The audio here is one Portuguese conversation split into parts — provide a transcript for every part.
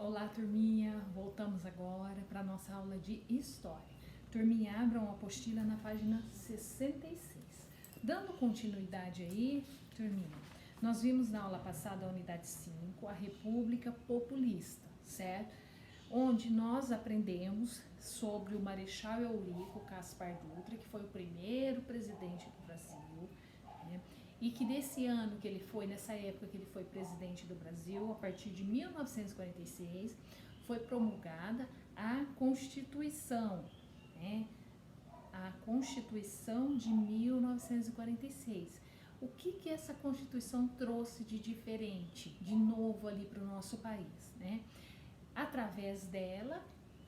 Olá, turminha! Voltamos agora para a nossa aula de História. Turminha, abram a apostila na página 66. Dando continuidade aí, turminha, nós vimos na aula passada, a unidade 5, a República Populista, certo? Onde nós aprendemos sobre o Marechal Eurico Caspar Dutra, que foi o primeiro presidente do Brasil, né? E que nesse ano que ele foi, nessa época que ele foi presidente do Brasil, a partir de 1946, foi promulgada a Constituição, né? A Constituição de 1946. O que essa Constituição trouxe de diferente, de novo ali para o nosso país, né? Através dela,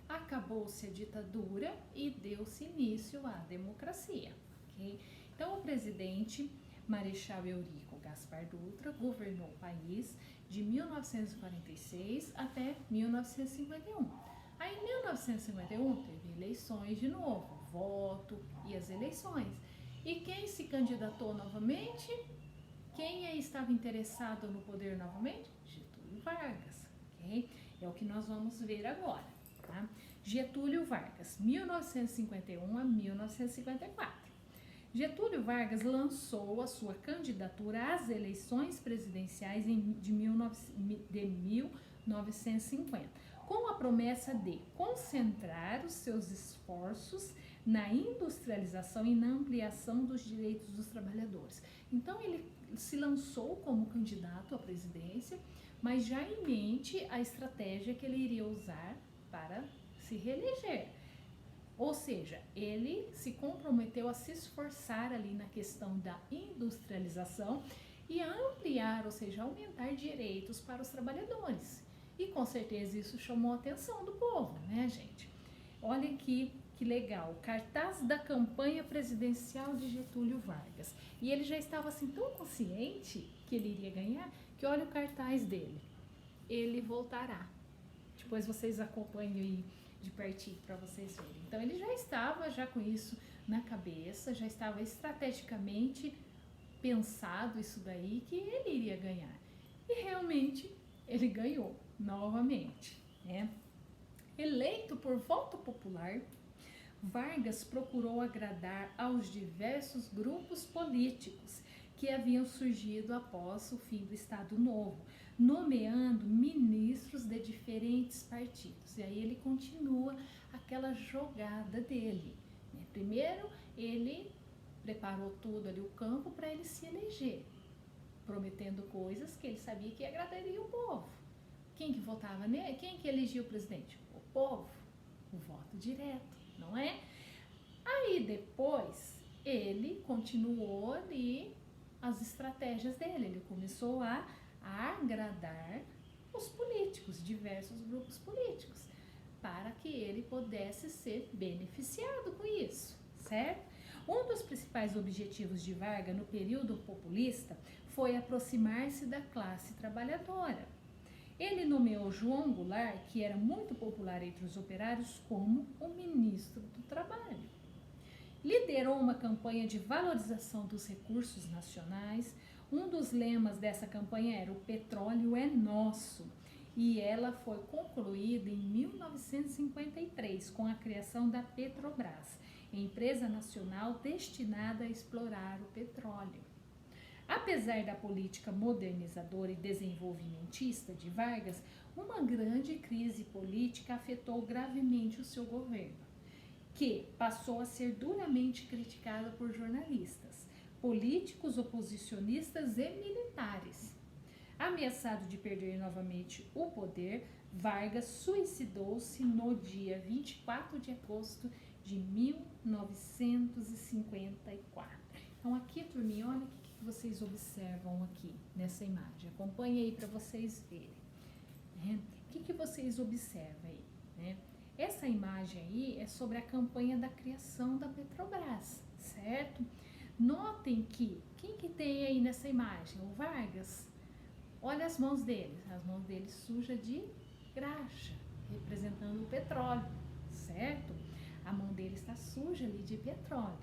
acabou-se a ditadura e deu-se início à democracia, ok? Então, o presidente Marechal Eurico Caspar Dutra governou o país de 1946 até 1951. Aí, em 1951, teve eleições de novo, voto e as eleições. E quem se candidatou novamente? Quem aí estava interessado no poder novamente? Getúlio Vargas, ok? É o que nós vamos ver agora, tá? Getúlio Vargas, 1951 a 1954. Getúlio Vargas lançou a sua candidatura às eleições presidenciais de 1950, com a promessa de concentrar os seus esforços na industrialização e na ampliação dos direitos dos trabalhadores. Então, ele se lançou como candidato à presidência, mas já em mente a estratégia que ele iria usar para se reeleger. Ou seja, ele se comprometeu a se esforçar ali na questão da industrialização e a ampliar, ou seja, aumentar direitos para os trabalhadores. E com certeza isso chamou a atenção do povo, né, gente? Olha aqui que legal, cartaz da campanha presidencial de Getúlio Vargas. E ele já estava assim tão consciente que ele iria ganhar, que olha o cartaz dele. Ele voltará. Depois vocês acompanham aí de pertinho para vocês verem. Então ele já estava com isso na cabeça, já estava estrategicamente pensado isso daí, que ele iria ganhar. E realmente ele ganhou novamente, né? Eleito por voto popular, Vargas procurou agradar aos diversos grupos políticos que haviam surgido após o fim do Estado Novo, nomeando ministros de diferentes partidos. E aí ele continua aquela jogada dele, né? Primeiro, ele preparou tudo ali, o campo, para ele se eleger, prometendo coisas que ele sabia que agradariam o povo. Quem que votava nele? Quem que elegia o presidente? O povo. O voto direto, não é? Aí depois, ele continuou ali as estratégias dele, ele começou a agradar os políticos, diversos grupos políticos, para que ele pudesse ser beneficiado com isso, certo? Um dos principais objetivos de Vargas no período populista foi aproximar-se da classe trabalhadora. Ele nomeou João Goulart, que era muito popular entre os operários, como o ministro do Trabalho. Liderou uma campanha de valorização dos recursos nacionais. Um dos lemas dessa campanha era: o petróleo é nosso. E ela foi concluída em 1953 com a criação da Petrobras, empresa nacional destinada a explorar o petróleo. Apesar da política modernizadora e desenvolvimentista de Vargas, uma grande crise política afetou gravemente o seu governo, que passou a ser duramente criticado por jornalistas, políticos oposicionistas e militares. Ameaçado de perder novamente o poder, Vargas suicidou-se no dia 24 de agosto de 1954. Então aqui, turminha, olha o que vocês observam aqui nessa imagem. Acompanhe aí para vocês verem, né? O que vocês observam aí, né? Essa imagem aí é sobre a campanha da criação da Petrobras, certo? Notem que, quem que tem aí nessa imagem? O Vargas. Olha as mãos dele sujas de graxa, representando o petróleo, certo? A mão dele está suja ali de petróleo,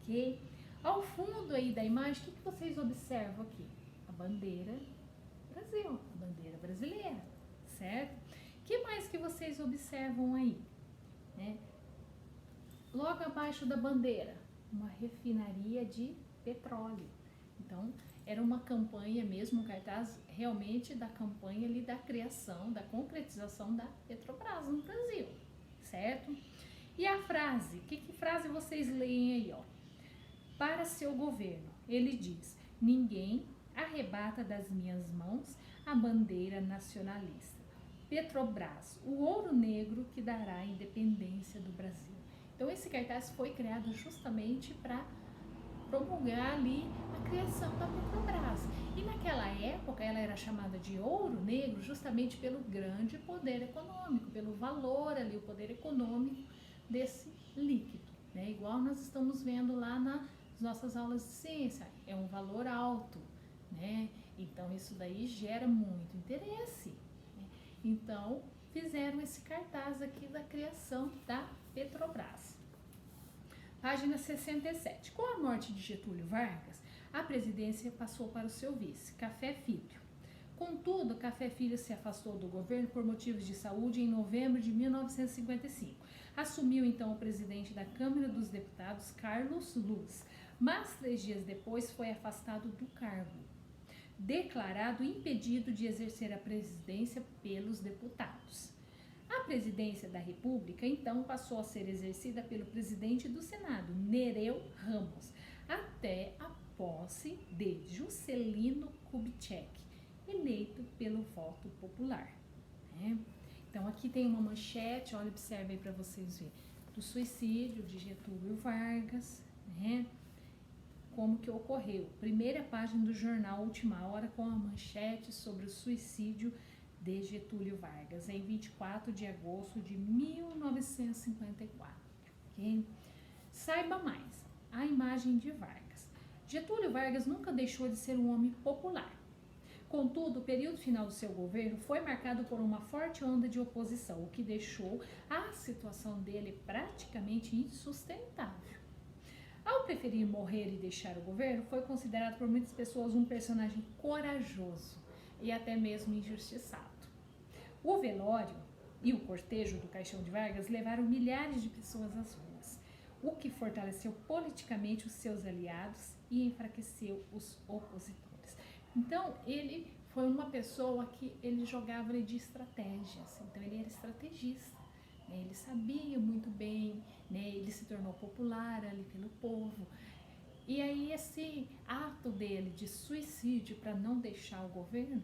ok? Ao fundo aí da imagem, o que vocês observam aqui? A bandeira Brasil, a bandeira brasileira, certo? Que que vocês observam aí, né? Logo abaixo da bandeira, uma refinaria de petróleo. Então, era uma campanha mesmo, um cartaz realmente da campanha ali da criação, da concretização da Petrobras no Brasil, certo? E a frase, que frase vocês leem aí, ó? Para seu governo, ele diz: ninguém arrebata das minhas mãos a bandeira nacionalista. Petrobras, o ouro negro que dará a independência do Brasil. Então esse cartaz foi criado justamente para promulgar ali a criação da Petrobras. E naquela época ela era chamada de ouro negro justamente pelo grande poder econômico, pelo valor ali, o poder econômico desse líquido, né? Igual nós estamos vendo lá nas nossas aulas de ciência, é um valor alto, né? Então isso daí gera muito interesse, né? Então fizeram esse cartaz aqui da criação da Petrobras. Página 67. Com a morte de Getúlio Vargas, a presidência passou para o seu vice, Café Filho. Contudo, Café Filho se afastou do governo por motivos de saúde em novembro de 1955. Assumiu então o presidente da Câmara dos Deputados, Carlos Luz, mas 3 dias depois foi afastado do cargo, declarado impedido de exercer a presidência pelos deputados. A presidência da República, então, passou a ser exercida pelo presidente do Senado, Nereu Ramos, até a posse de Juscelino Kubitschek, eleito pelo voto popular, né? Então, aqui tem uma manchete, olha, observe aí para vocês verem, do suicídio de Getúlio Vargas, né? Como que ocorreu. Primeira página do jornal Última Hora com a manchete sobre o suicídio de Getúlio Vargas, em 24 de agosto de 1954. Okay? Saiba mais, a imagem de Vargas. Getúlio Vargas nunca deixou de ser um homem popular. Contudo, o período final do seu governo foi marcado por uma forte onda de oposição, o que deixou a situação dele praticamente insustentável. Ao preferir morrer e deixar o governo, foi considerado por muitas pessoas um personagem corajoso e até mesmo injustiçado. O velório e o cortejo do caixão de Vargas levaram milhares de pessoas às ruas, o que fortaleceu politicamente os seus aliados e enfraqueceu os opositores. Então, ele foi uma pessoa que ele jogava de estratégias, então ele era estrategista, né? Ele sabia muito bem, né? Ele se tornou popular ali pelo povo. E aí esse ato dele de suicídio para não deixar o governo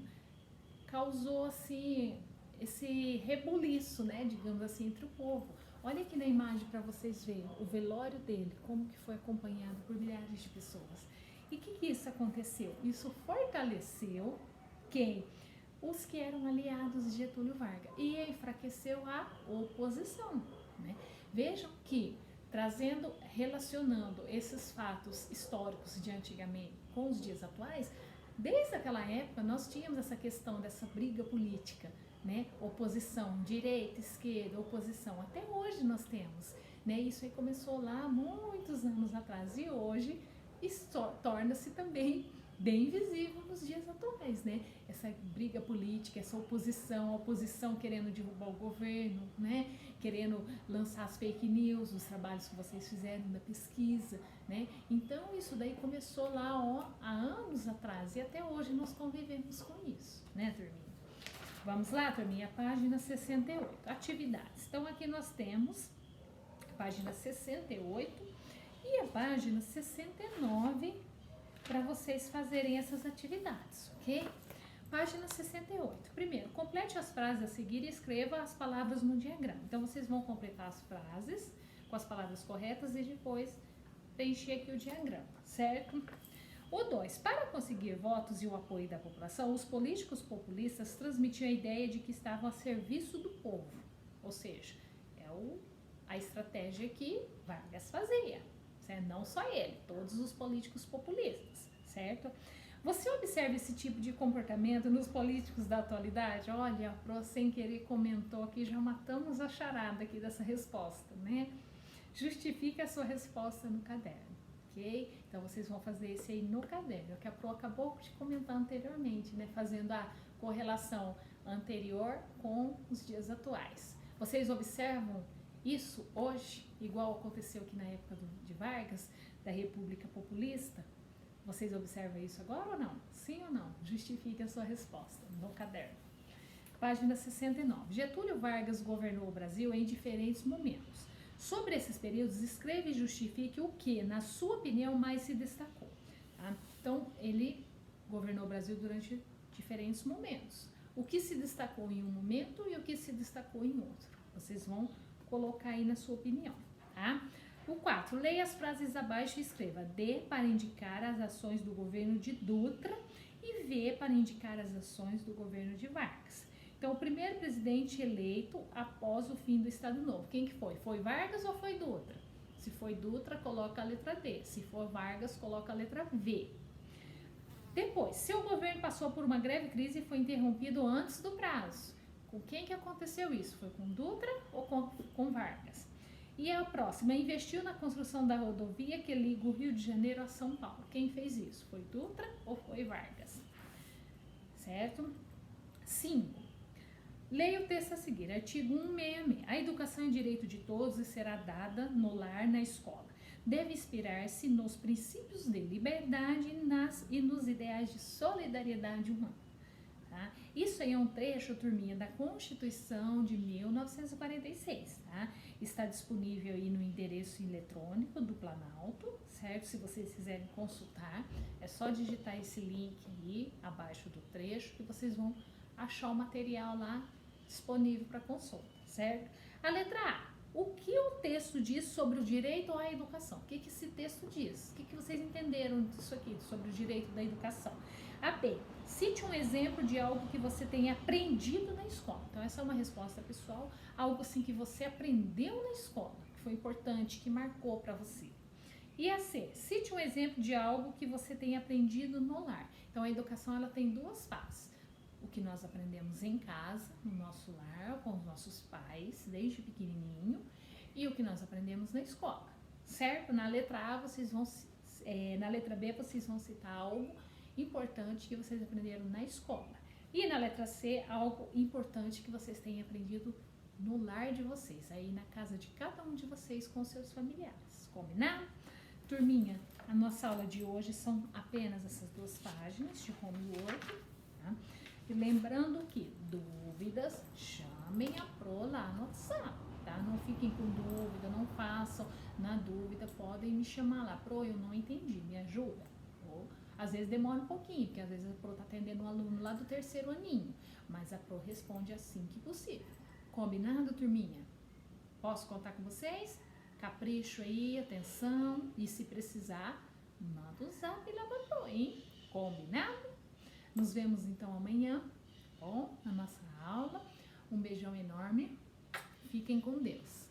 causou assim esse rebuliço, né, digamos assim, entre o povo. Olha aqui na imagem para vocês verem o velório dele, como que foi acompanhado por milhares de pessoas. E o que isso aconteceu? Isso fortaleceu quem? Os que eram aliados de Getúlio Vargas e enfraqueceu a oposição, né? Vejam que relacionando esses fatos históricos de antigamente com os dias atuais, desde aquela época nós tínhamos essa questão dessa briga política, né? Oposição, direita, esquerda, oposição, até hoje nós temos, né? Isso aí começou lá há muitos anos atrás e hoje torna-se também bem visível nos dias atuais, né? Essa briga política, essa oposição, a oposição querendo derrubar o governo, né? Querendo lançar as fake news, os trabalhos que vocês fizeram da pesquisa, né? Então isso daí começou lá, ó, há anos atrás e até hoje nós convivemos com isso, né, turminha? Vamos lá, turminha, página 68, atividades. Então aqui nós temos a página 68 e a página 69 para vocês fazerem essas atividades, ok? Página 68. Primeiro, complete as frases a seguir e escreva as palavras no diagrama. Então, vocês vão completar as frases com as palavras corretas e depois preencher aqui o diagrama, certo? O 2. Para conseguir votos e o apoio da população, os políticos populistas transmitiam a ideia de que estavam a serviço do povo. Ou seja, a estratégia que Vargas fazia. Certo? Não só ele, todos os políticos populistas, certo? Você observa esse tipo de comportamento nos políticos da atualidade? Olha, a Pro sem querer comentou aqui, já matamos a charada aqui dessa resposta, né? Justifique a sua resposta no caderno, ok? Então, vocês vão fazer esse aí no caderno, que a Pro acabou de comentar anteriormente, né? Fazendo a correlação anterior com os dias atuais. Vocês observam isso hoje, igual aconteceu aqui na época de Vargas, da República Populista? Vocês observam isso agora ou não? Sim ou não? Justifique a sua resposta no caderno. Página 69. Getúlio Vargas governou o Brasil em diferentes momentos. Sobre esses períodos, escreva e justifique o que, na sua opinião, mais se destacou. Tá? Então, ele governou o Brasil durante diferentes momentos. O que se destacou em um momento e o que se destacou em outro. Vocês vão colocar aí na sua opinião, tá? O 4. Leia as frases abaixo e escreva D para indicar as ações do governo de Dutra e V para indicar as ações do governo de Vargas. Então, o primeiro presidente eleito após o fim do Estado Novo, quem que foi? Foi Vargas ou foi Dutra? Se foi Dutra, coloca a letra D. Se for Vargas, coloca a letra V. Depois, seu governo passou por uma greve crise e foi interrompido antes do prazo. Com quem que aconteceu isso? Foi com Dutra ou com Vargas? E a próxima, investiu na construção da rodovia que liga o Rio de Janeiro a São Paulo. Quem fez isso? Foi Dutra ou foi Vargas? Certo? 5. Leia o texto a seguir. Artigo 166. A educação é direito de todos e será dada no lar, na escola. Deve inspirar-se nos princípios de liberdade e nos ideais de solidariedade humana. Tá? Isso aí é um trecho, turminha, da Constituição de 1946. Tá? Está disponível aí no endereço eletrônico do Planalto, certo? Se vocês quiserem consultar, é só digitar esse link aí abaixo do trecho que vocês vão achar o material lá disponível para consulta, certo? A letra A. O que o texto diz sobre o direito à educação? O que esse texto diz? O que vocês entenderam disso aqui, sobre o direito da educação? A B. Cite um exemplo de algo que você tenha aprendido na escola. Então, essa é uma resposta pessoal, algo assim que você aprendeu na escola, que foi importante, que marcou para você. E a C. Cite um exemplo de algo que você tenha aprendido no lar. Então, a educação ela tem duas fases. O que nós aprendemos em casa, no nosso lar, com os nossos pais, desde pequenininho, e o que nós aprendemos na escola, certo? Na letra A, na letra B, vocês vão citar algo importante que vocês aprenderam na escola. E na letra C, algo importante que vocês têm aprendido no lar de vocês, aí na casa de cada um de vocês com seus familiares. Combinado? Turminha, a nossa aula de hoje são apenas essas duas páginas de homework, tá? E lembrando que dúvidas, chamem a Pro lá no WhatsApp, tá? Não fiquem com dúvida, não façam. Na dúvida, podem me chamar lá. Pro, eu não entendi, me ajuda? Ou, às vezes demora um pouquinho, porque às vezes a Pro tá atendendo um aluno lá do 3º aninho. Mas a Pro responde assim que possível. Combinado, turminha? Posso contar com vocês? Capricho aí, atenção. E se precisar, manda o zap lá pra Pro, hein? Combinado? Nos vemos então amanhã, bom? Na nossa aula. Um beijão enorme. Fiquem com Deus.